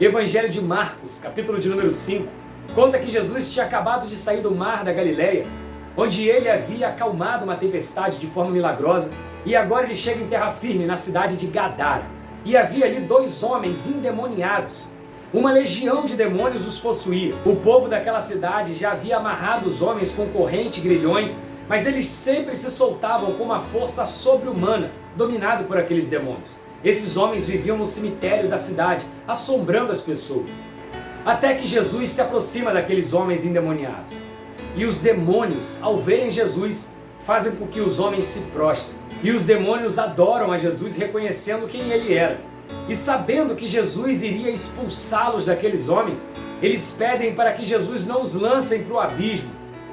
Evangelho de Marcos, capítulo de número 5, conta que Jesus tinha acabado de sair do mar da Galileia, onde ele havia acalmado uma tempestade de forma milagrosa, e agora ele chega em terra firme na cidade de Gadara. E havia ali 2 homens endemoniados. Uma legião de demônios os possuía. O povo daquela cidade já havia amarrado os homens com corrente e grilhões, mas eles sempre se soltavam com uma força sobre-humana, dominado por aqueles demônios. Esses homens viviam no cemitério da cidade, assombrando as pessoas. Até que Jesus se aproxima daqueles homens endemoniados. E os demônios, ao verem Jesus, fazem com que os homens se prostrem. E os demônios adoram a Jesus, reconhecendo quem ele era. E sabendo que Jesus iria expulsá-los daqueles homens, eles pedem para que Jesus não os lancem para o abismo,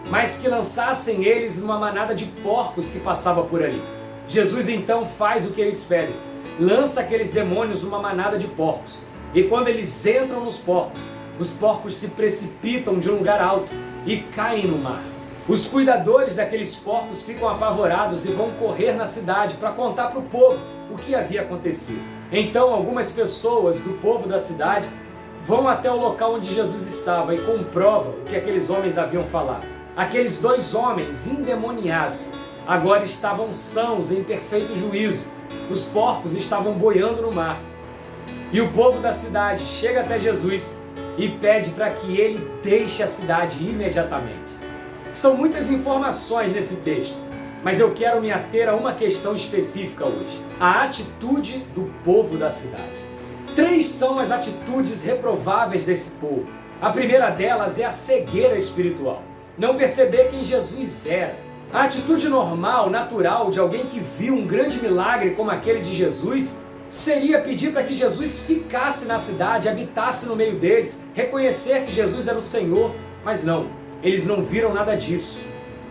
mas que lançassem eles numa manada de porcos que passava por ali. Jesus então faz o que eles pedem. Lança aqueles demônios numa manada de porcos. E quando eles entram nos porcos, os porcos se precipitam de um lugar alto e caem no mar. Os cuidadores daqueles porcos ficam apavorados e vão correr na cidade para contar para o povo o que havia acontecido. Então algumas pessoas do povo da cidade vão até o local onde Jesus estava e comprovam o que aqueles homens haviam falado. Aqueles 2 homens endemoniados agora estavam sãos, em perfeito juízo. Os porcos estavam boiando no mar. E o povo da cidade chega até Jesus e pede para que ele deixe a cidade imediatamente. São muitas informações nesse texto, mas eu quero me ater a uma questão específica hoje: a atitude do povo da cidade. 3 são as atitudes reprováveis desse povo. A primeira delas é a cegueira espiritual, não perceber quem Jesus era. A atitude normal, natural de alguém que viu um grande milagre como aquele de Jesus seria pedir para que Jesus ficasse na cidade, habitasse no meio deles, reconhecer que Jesus era o Senhor, mas não, eles não viram nada disso.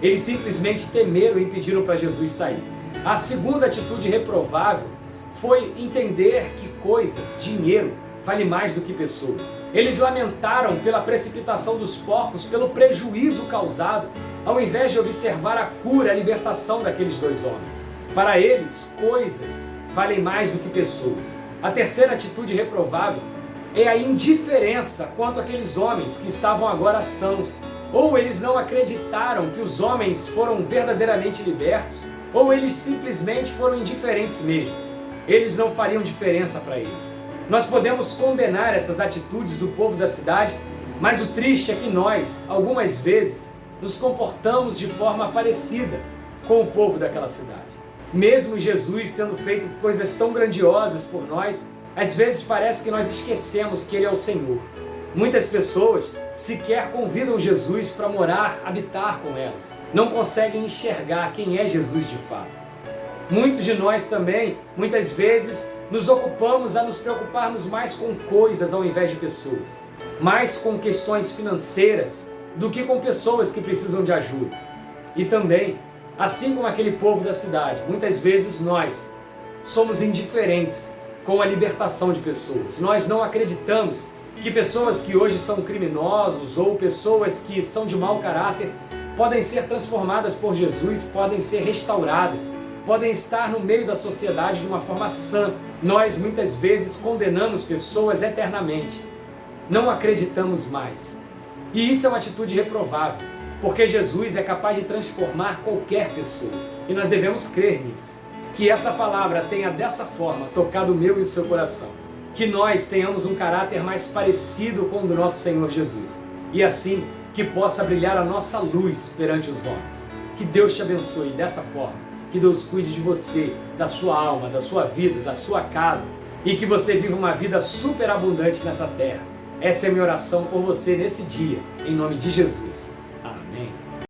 Eles simplesmente temeram e pediram para Jesus sair. A segunda atitude reprovável foi entender que coisas, dinheiro, vale mais do que pessoas. Eles lamentaram pela precipitação dos porcos, pelo prejuízo causado, ao invés de observar a cura, a libertação daqueles 2 homens. Para eles, coisas valem mais do que pessoas. A terceira atitude reprovável é a indiferença quanto àqueles homens que estavam agora sãos. Ou eles não acreditaram que os homens foram verdadeiramente libertos, ou eles simplesmente foram indiferentes mesmo. Eles não fariam diferença para eles. Nós podemos condenar essas atitudes do povo da cidade, mas o triste é que nós, algumas vezes, nos comportamos de forma parecida com o povo daquela cidade. Mesmo Jesus tendo feito coisas tão grandiosas por nós, às vezes parece que nós esquecemos que Ele é o Senhor. Muitas pessoas sequer convidam Jesus para morar, habitar com elas. Não conseguem enxergar quem é Jesus de fato. Muitos de nós também, muitas vezes, nos ocupamos a nos preocuparmos mais com coisas ao invés de pessoas. Mais com questões financeiras do que com pessoas que precisam de ajuda. E também, assim como aquele povo da cidade, muitas vezes nós somos indiferentes com a libertação de pessoas. Nós não acreditamos que pessoas que hoje são criminosos ou pessoas que são de mau caráter podem ser transformadas por Jesus, podem ser restauradas, podem estar no meio da sociedade de uma forma sã. Nós muitas vezes condenamos pessoas eternamente. Não acreditamos mais. E isso é uma atitude reprovável, porque Jesus é capaz de transformar qualquer pessoa. E nós devemos crer nisso. Que essa palavra tenha dessa forma tocado o meu e o seu coração. Que nós tenhamos um caráter mais parecido com o do nosso Senhor Jesus. E assim, que possa brilhar a nossa luz perante os homens. Que Deus te abençoe dessa forma. Que Deus cuide de você, da sua alma, da sua vida, da sua casa. E que você viva uma vida superabundante nessa terra. Essa é a minha oração por você nesse dia, em nome de Jesus.